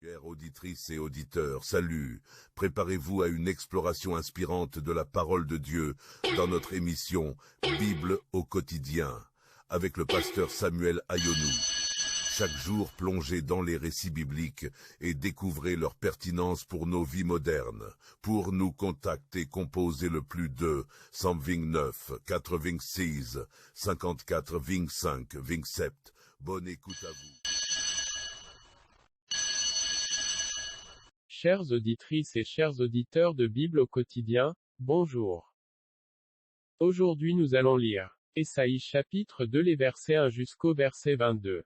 Chères auditrices et auditeurs, salut. Préparez-vous à une exploration inspirante de la parole de Dieu dans notre émission Bible au quotidien avec le pasteur Samuel Ayonou. Chaque jour, plongez dans les récits bibliques et découvrez leur pertinence pour nos vies modernes. Pour nous contacter, composez le plus de 129 86 54 25 27. Bonne écoute à vous. Chères auditrices et chers auditeurs de Bible au quotidien, bonjour. Aujourd'hui nous allons lire Ésaïe chapitre 2 les versets 1 jusqu'au verset 22.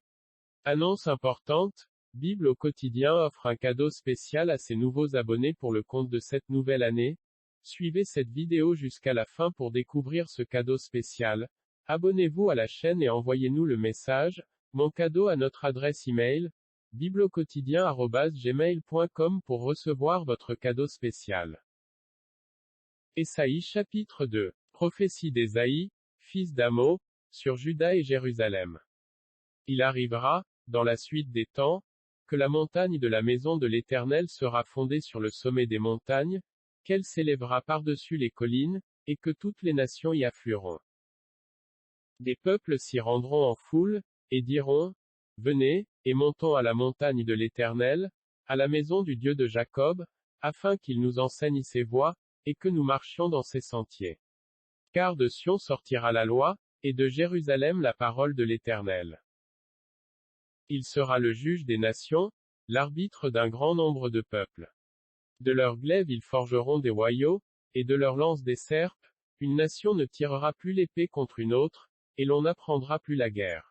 Annonce importante, Bible au quotidien offre un cadeau spécial à ses nouveaux abonnés pour le compte de cette nouvelle année. Suivez cette vidéo jusqu'à la fin pour découvrir ce cadeau spécial. Abonnez-vous à la chaîne et envoyez-nous le message, mon cadeau à notre adresse email, bibleauquotidien@gmail.com pour recevoir votre cadeau spécial. Ésaïe chapitre 2. Prophétie d'Ésaïe, fils d'Amo, sur Juda et Jérusalem. Il arrivera, dans la suite des temps, que la montagne de la maison de l'Éternel sera fondée sur le sommet des montagnes, qu'elle s'élèvera par-dessus les collines, et que toutes les nations y afflueront. Des peuples s'y rendront en foule, et diront, venez, et montons à la montagne de l'Éternel, à la maison du Dieu de Jacob, afin qu'il nous enseigne ses voies, et que nous marchions dans ses sentiers. Car de Sion sortira la loi, et de Jérusalem la parole de l'Éternel. Il sera le juge des nations, l'arbitre d'un grand nombre de peuples. De leurs glaives ils forgeront des hoyaux, et de leurs lances des serpes, une nation ne tirera plus l'épée contre une autre, et l'on n'apprendra plus la guerre.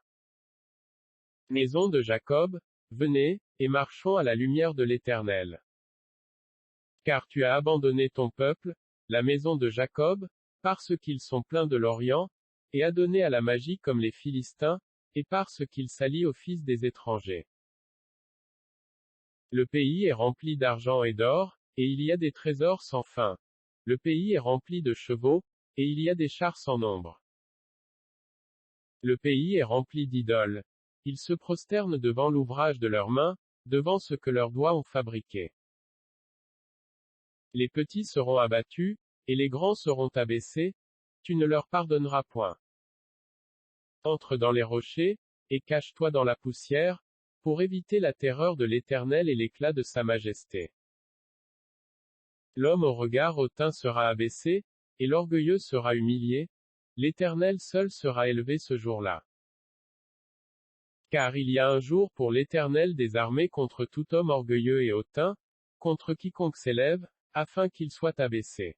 Maison de Jacob, venez, et marchons à la lumière de l'Éternel. Car tu as abandonné ton peuple, la maison de Jacob, parce qu'ils sont pleins de l'Orient, et a donné à la magie comme les Philistins, et parce qu'ils s'allient aux fils des étrangers. Le pays est rempli d'argent et d'or, et il y a des trésors sans fin. Le pays est rempli de chevaux, et il y a des chars sans nombre. Le pays est rempli d'idoles. Ils se prosternent devant l'ouvrage de leurs mains, devant ce que leurs doigts ont fabriqué. Les petits seront abattus, et les grands seront abaissés, tu ne leur pardonneras point. Entre dans les rochers, et cache-toi dans la poussière, pour éviter la terreur de l'Éternel et l'éclat de sa majesté. L'homme au regard hautain sera abaissé, et l'orgueilleux sera humilié, l'Éternel seul sera élevé ce jour-là. Car il y a un jour pour l'Éternel des armées contre tout homme orgueilleux et hautain, contre quiconque s'élève, afin qu'il soit abaissé.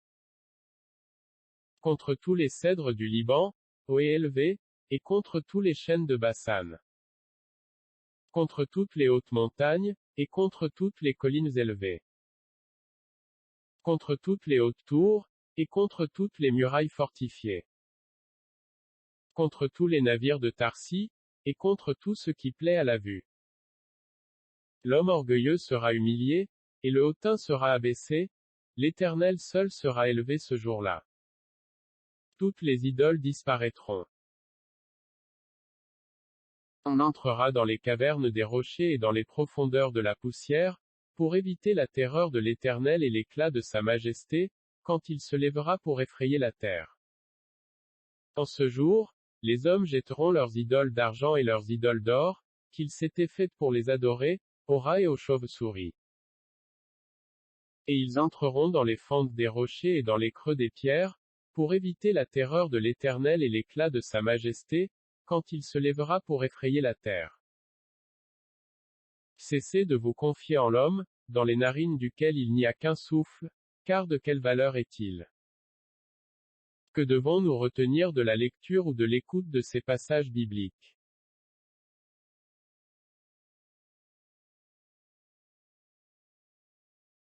Contre tous les cèdres du Liban, hauts et élevés, et contre tous les chênes de Basan. Contre toutes les hautes montagnes, et contre toutes les collines élevées. Contre toutes les hautes tours, et contre toutes les murailles fortifiées. Contre tous les navires de Tarsis, et contre tout ce qui plaît à la vue. L'homme orgueilleux sera humilié, et le hautain sera abaissé, l'Éternel seul sera élevé ce jour-là. Toutes les idoles disparaîtront. On entrera dans les cavernes des rochers et dans les profondeurs de la poussière, pour éviter la terreur de l'Éternel et l'éclat de sa majesté, quand il se lèvera pour effrayer la terre. En ce jour, les hommes jetteront leurs idoles d'argent et leurs idoles d'or, qu'ils s'étaient faites pour les adorer, aux rats et aux chauves-souris. Et ils entreront dans les fentes des rochers et dans les creux des pierres, pour éviter la terreur de l'Éternel et l'éclat de sa majesté, quand il se lèvera pour effrayer la terre. Cessez de vous confier en l'homme, dans les narines duquel il n'y a qu'un souffle, car de quelle valeur est-il? Que devons-nous retenir de la lecture ou de l'écoute de ces passages bibliques?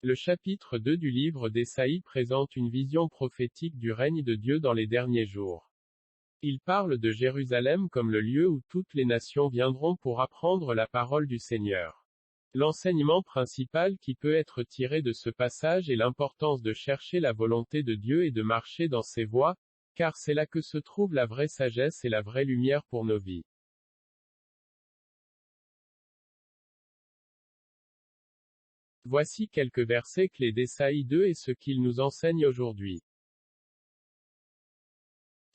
Le chapitre 2 du livre d'Ésaïe présente une vision prophétique du règne de Dieu dans les derniers jours. Il parle de Jérusalem comme le lieu où toutes les nations viendront pour apprendre la parole du Seigneur. L'enseignement principal qui peut être tiré de ce passage est l'importance de chercher la volonté de Dieu et de marcher dans ses voies, car c'est là que se trouve la vraie sagesse et la vraie lumière pour nos vies. Voici quelques versets clés d'Ésaïe 2 et ce qu'ils nous enseignent aujourd'hui.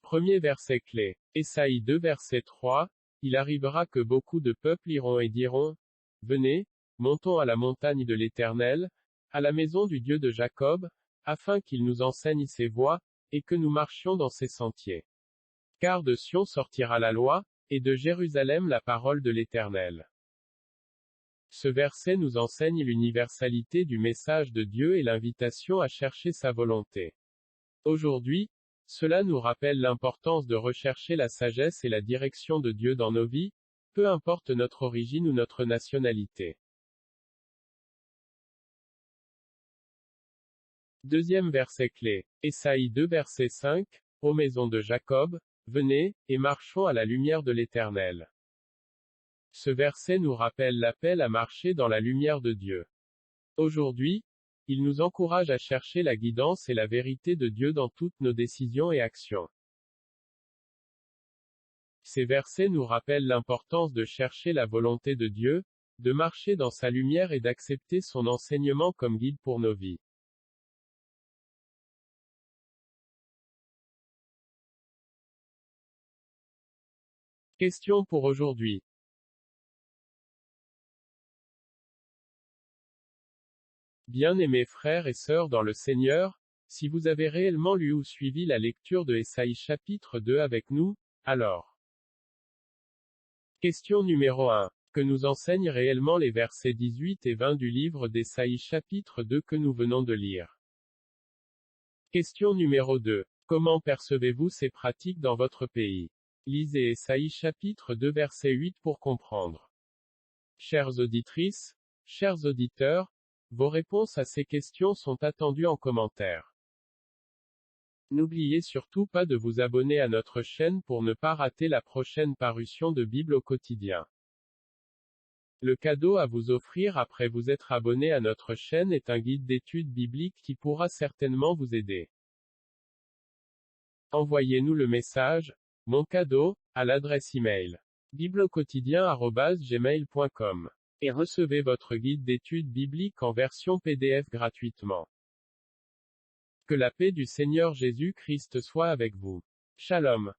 Premier verset clé. Ésaïe 2 verset 3. Il arrivera que beaucoup de peuples iront et diront, venez, montons à la montagne de l'Éternel, à la maison du Dieu de Jacob, afin qu'il nous enseigne ses voies, et que nous marchions dans ses sentiers. Car de Sion sortira la loi, et de Jérusalem la parole de l'Éternel. Ce verset nous enseigne l'universalité du message de Dieu et l'invitation à chercher sa volonté. Aujourd'hui, cela nous rappelle l'importance de rechercher la sagesse et la direction de Dieu dans nos vies, peu importe notre origine ou notre nationalité. Deuxième verset clé. Ésaïe 2 verset 5. Ô maison de Jacob, venez, et marchons à la lumière de l'Éternel. Ce verset nous rappelle l'appel à marcher dans la lumière de Dieu. Aujourd'hui, il nous encourage à chercher la guidance et la vérité de Dieu dans toutes nos décisions et actions. Ces versets nous rappellent l'importance de chercher la volonté de Dieu, de marcher dans sa lumière et d'accepter son enseignement comme guide pour nos vies. Question pour aujourd'hui. Bien-aimés frères et sœurs dans le Seigneur, si vous avez réellement lu ou suivi la lecture de Ésaïe chapitre 2 avec nous, alors. Question numéro 1. Que nous enseignent réellement les versets 18 et 20 du livre d'Ésaïe chapitre 2 que nous venons de lire? Question numéro 2. Comment percevez-vous ces pratiques dans votre pays? Lisez Ésaïe chapitre 2 verset 8 pour comprendre. Chères auditrices, chers auditeurs, vos réponses à ces questions sont attendues en commentaire. N'oubliez surtout pas de vous abonner à notre chaîne pour ne pas rater la prochaine parution de Bible au quotidien. Le cadeau à vous offrir après vous être abonné à notre chaîne est un guide d'études bibliques qui pourra certainement vous aider. Envoyez-nous le message, mon cadeau, à l'adresse email bibleauquotidien@gmail.com et recevez votre guide d'études bibliques en version PDF gratuitement. Que la paix du Seigneur Jésus-Christ soit avec vous. Shalom.